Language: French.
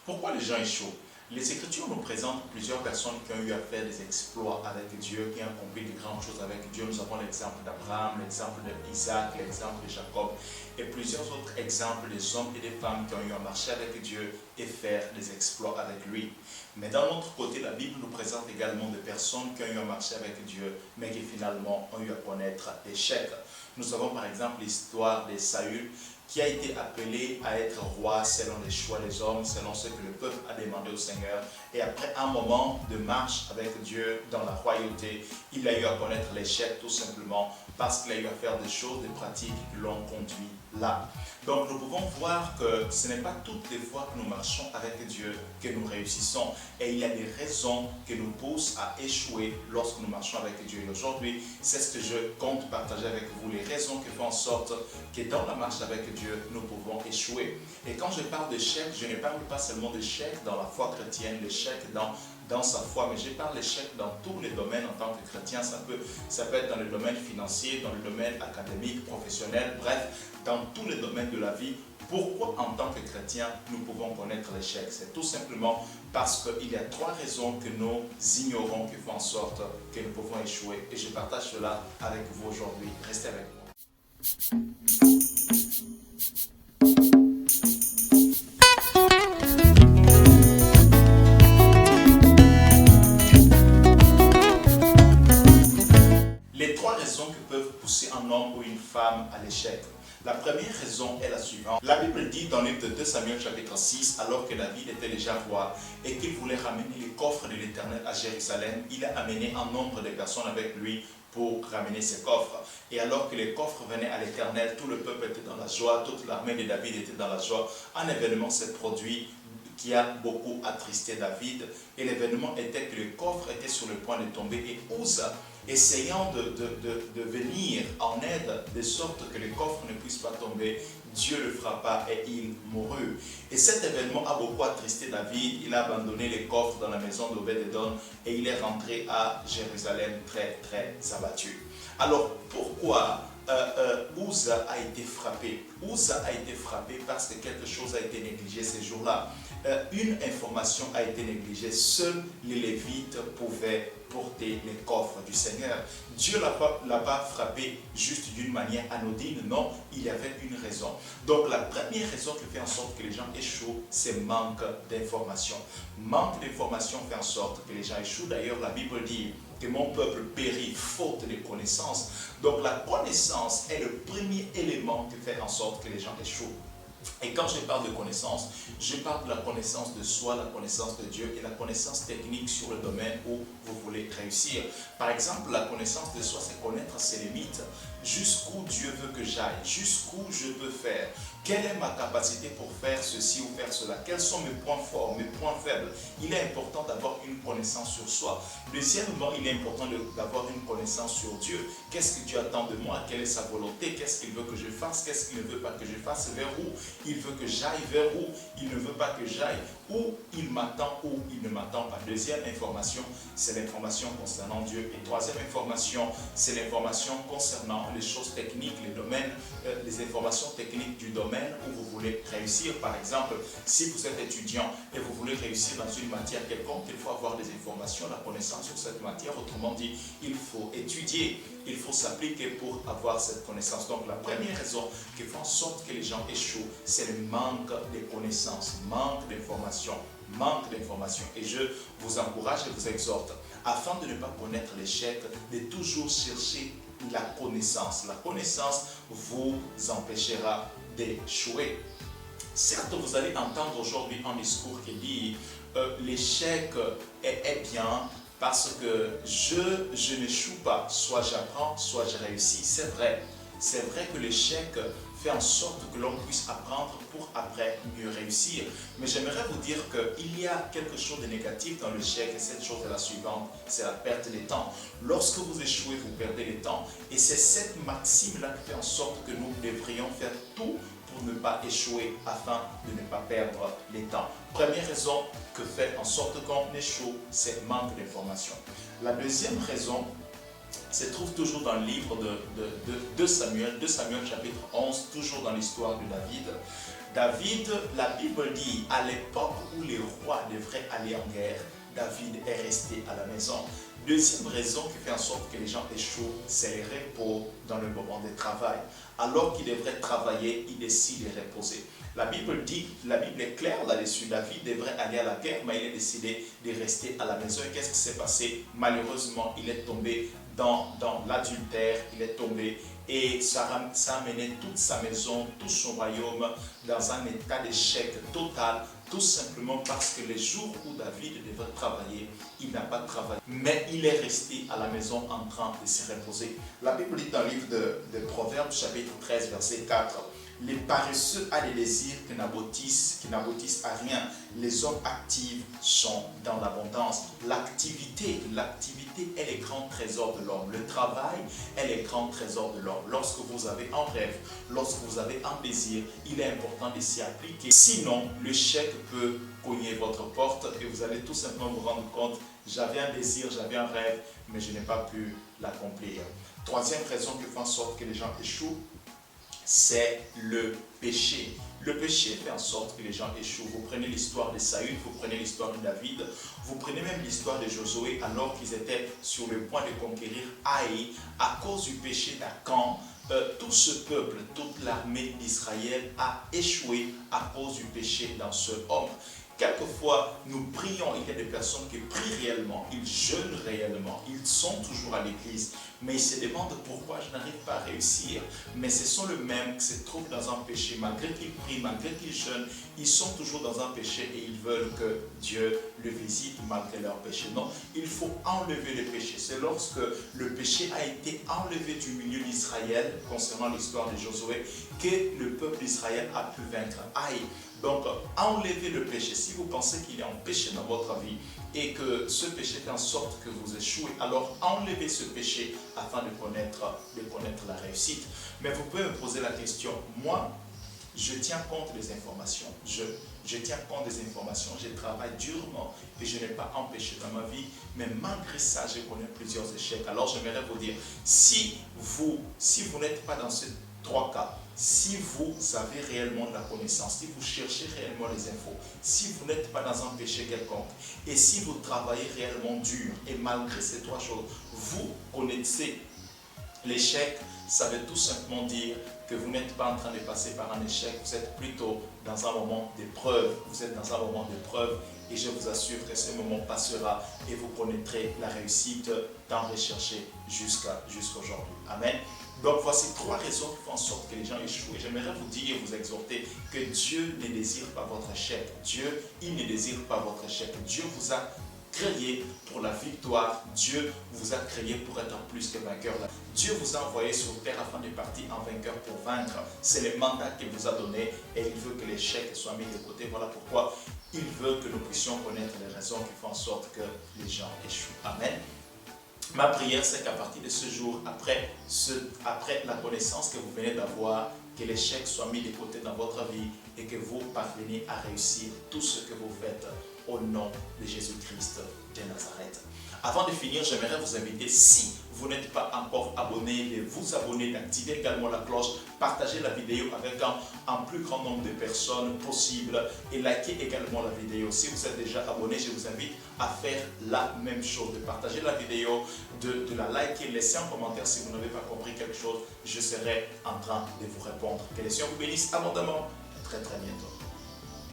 Pourquoi les gens échouent? Les Écritures nous présentent plusieurs personnes qui ont eu à faire des exploits avec Dieu, qui ont accompli de grandes choses avec Dieu. Nous avons l'exemple d'Abraham, l'exemple d'Isaac, l'exemple de Jacob et plusieurs autres exemples des hommes et des femmes qui ont eu à marcher avec Dieu et faire des exploits avec lui. Mais d'un autre côté, la Bible nous présente également des personnes qui ont eu à marcher avec Dieu, mais qui finalement ont eu à connaître l'échec. Nous avons par exemple l'histoire de Saül, qui a été appelé à être roi selon les choix des hommes, selon ce que le peuple a demandé au Seigneur. Et après un moment de marche avec Dieu dans la royauté, il a eu à connaître l'échec tout simplement parce qu'il a eu à faire des choses, des pratiques qui l'ont conduit là. Donc nous pouvons voir que ce n'est pas toutes les fois que nous marchons avec Dieu que nous réussissons. Et il y a des raisons qui nous poussent à échouer lorsque nous marchons avec Dieu. Et aujourd'hui, c'est ce que je compte partager avec vous, les raisons qui font en sorte que dans la marche avec Dieu, nous pouvons échouer. Et quand je parle d'échec, je ne parle pas seulement d'échec dans la foi chrétienne, d'échec dans sa foi, mais je parle d'échec dans tous les domaines en tant que chrétien. Ça peut être dans le domaine financier, dans le domaine académique, professionnel, bref, dans tous les domaines de la vie. Pourquoi en tant que chrétien nous pouvons connaître l'échec? C'est tout simplement parce qu'il y a trois raisons que nous ignorons qui font en sorte que nous pouvons échouer. Et je partage cela avec vous aujourd'hui. Restez avec moi. Les trois raisons qui peuvent pousser un homme ou une femme à l'échec. La première raison est la suivante. La Bible dit dans le livre de 2 Samuel chapitre 6, alors que David était déjà roi et qu'il voulait ramener les coffres de l'Éternel à Jérusalem, il a amené un nombre de personnes avec lui pour ramener ces coffres. Et alors que les coffres venaient à l'Éternel, tout le peuple était dans la joie, toute l'armée de David était dans la joie. Un événement s'est produit qui a beaucoup attristé David. Et l'événement était que les coffres étaient sur le point de tomber et Uza, essayant de venir en aide de sorte que les coffres ne puissent pas tomber, Dieu le frappa et il mourut. Et cet événement a beaucoup attristé David. Il a abandonné les coffres dans la maison d'Obed-Édom et il est rentré à Jérusalem très très abattu. Alors pourquoi Uza a été frappé? Uza a été frappé parce que quelque chose a été négligé ces jours-là. Une information a été négligée. Seuls les Lévites pouvaient porter les coffres du Seigneur. Dieu ne l'a pas frappé juste d'une manière anodine, non, il y avait une raison. Donc la première raison qui fait en sorte que les gens échouent, c'est manque d'information. Manque d'information fait en sorte que les gens échouent. D'ailleurs, la Bible dit que mon peuple périt faute de connaissance. Donc la connaissance est le premier élément qui fait en sorte que les gens échouent. Et quand je parle de connaissance, je parle de la connaissance de soi, la connaissance de Dieu et la connaissance technique sur le domaine où vous voulez réussir. Par exemple, la connaissance de soi, c'est connaître ses limites, jusqu'où Dieu veut que j'aille, jusqu'où je peux faire. Quelle est ma capacité pour faire ceci ou faire cela? Quels sont mes points forts, mes points faibles? Il est important d'avoir une connaissance sur soi. Deuxièmement, il est important d'avoir une connaissance sur Dieu. Qu'est-ce que Dieu attend de moi? Quelle est sa volonté? Qu'est-ce qu'il veut que je fasse? Qu'est-ce qu'il ne veut pas que je fasse? Vers où il veut que j'aille? Vers où il ne veut pas que j'aille? Où il m'attend? Où il ne m'attend pas? Deuxième information, c'est l'information concernant Dieu. Et troisième information, c'est l'information concernant les choses techniques, les domaines, les informations techniques du domaine où vous voulez réussir. Par exemple, si vous êtes étudiant et vous voulez réussir dans une matière quelconque, il faut avoir des informations, la connaissance sur cette matière. Autrement dit, il faut étudier, il faut s'appliquer pour avoir cette connaissance. Donc la première raison qui fait en sorte que les gens échouent, c'est le manque de connaissances, manque d'informations. Manque d'informations. Et je vous encourage et vous exhorte, afin de ne pas connaître l'échec, de toujours chercher la connaissance. La connaissance vous empêchera d'échouer. Certes, vous allez entendre aujourd'hui un discours qui dit l'échec est bien parce que je n'échoue pas, soit j'apprends, soit je réussis. C'est vrai que l'échec fait en sorte que l'on puisse apprendre pour après mieux réussir. Mais j'aimerais vous dire qu'il y a quelque chose de négatif dans l'échec et cette chose est la suivante, c'est la perte de temps. Lorsque vous échouez, vous perdez le temps. Et c'est cette maxime-là qui fait en sorte que nous devrions faire tout pour ne pas échouer afin de ne pas perdre le temps. Première raison que fait en sorte qu'on échoue, c'est manque d'information. La deuxième raison se trouve toujours dans le livre de 2 Samuel chapitre 11, toujours dans l'histoire de David. David, la Bible dit, à l'époque où les rois devraient aller en guerre, David est resté à la maison. Deuxième raison qui fait en sorte que les gens échouent, c'est le repos dans le moment de travail. Alors qu'ils devraient travailler, ils décident de reposer. La Bible dit, la Bible est claire là-dessus, David devrait aller à la guerre, mais il a décidé de rester à la maison. Et qu'est-ce qui s'est passé? Malheureusement, il est tombé dans l'adultère, il est tombé et ça a mené toute sa maison, tout son royaume dans un état d'échec total, tout simplement parce que les jours où David devait travailler, il n'a pas travaillé, mais il est resté à la maison en train de se reposer. La Bible dit dans le livre de Proverbes, chapitre 13, verset 4, les paresseux ont des désirs qui n'aboutissent à rien. Les hommes actifs sont dans l'abondance. L'activité est le grand trésor de l'homme. Le travail est le grand trésor de l'homme. Lorsque vous avez un rêve, lorsque vous avez un désir, il est important de s'y appliquer. Sinon, l'échec peut cogner votre porte et vous allez tout simplement vous rendre compte, j'avais un désir, j'avais un rêve, mais je n'ai pas pu l'accomplir. Troisième raison qui fait en sorte que les gens échouent, c'est le péché. Le péché fait en sorte que les gens échouent. Vous prenez l'histoire de Saül, vous prenez l'histoire de David, vous prenez même l'histoire de Josué alors qu'ils étaient sur le point de conquérir Haï à cause du péché d'Acan. Tout ce peuple, toute l'armée d'Israël a échoué à cause du péché d'un seul homme. Quelquefois, nous prions, il y a des personnes qui prient réellement, ils jeûnent réellement, ils sont toujours à l'église, mais ils se demandent pourquoi je n'arrive pas à réussir. Mais ce sont les mêmes qui se trouvent dans un péché, malgré qu'ils prient, malgré qu'ils jeûnent, ils sont toujours dans un péché et ils veulent que Dieu le visite malgré leur péché. Non, il faut enlever le péché. C'est lorsque le péché a été enlevé du milieu d'Israël, concernant l'histoire de Josué, que le peuple d'Israël a pu vaincre Haï. Donc, enlevez le péché. Si vous pensez qu'il y a un péché dans votre vie et que ce péché fait en sorte que vous échouez, alors enlevez ce péché afin de connaître la réussite. Mais vous pouvez me poser la question, moi, je tiens compte des informations. Je tiens compte des informations, je travaille durement et je n'ai pas un péché dans ma vie, mais malgré ça, je connais plusieurs échecs. Alors, j'aimerais vous dire, si vous n'êtes pas dans ces trois cas, si vous avez réellement de la connaissance, si vous cherchez réellement les infos, si vous n'êtes pas dans un péché quelconque, et si vous travaillez réellement dur, et malgré ces trois choses, vous connaissez l'échec, ça veut tout simplement dire que vous n'êtes pas en train de passer par un échec, vous êtes plutôt dans un moment d'épreuve, et je vous assure que ce moment passera et vous connaîtrez la réussite tant recherchée jusqu'à aujourd'hui. Amen. Donc voici trois raisons qui font en sorte que les gens échouent. Et j'aimerais vous dire et vous exhorter que Dieu ne désire pas votre échec. Dieu, il ne désire pas votre échec. Dieu vous a créé pour la victoire. Dieu vous a créé pour être plus que vainqueur. Dieu vous a envoyé sur terre afin de partir en vainqueur pour vaincre. C'est le mandat qu'il vous a donné et il veut que l'échec soit mis de côté. Voilà pourquoi il veut que nous puissions connaître les raisons qui font en sorte que les gens échouent. Amen. Ma prière, c'est qu'à partir de ce jour, après la connaissance que vous venez d'avoir, que l'échec soit mis de côté dans votre vie et que vous parveniez à réussir tout ce que vous faites au nom de Jésus-Christ de Nazareth. Avant de finir, j'aimerais vous inviter, si vous n'êtes pas encore abonné, de vous abonner, d'activer également la cloche, partager la vidéo avec un plus grand nombre de personnes possible et likez également la vidéo. Si vous êtes déjà abonné, je vous invite à faire la même chose, de partager la vidéo, de la liker, laisser un commentaire si vous n'avez pas compris quelque chose. Je serai en train de vous répondre. Que les Seigneur vous bénisse abondamment. À très très bientôt.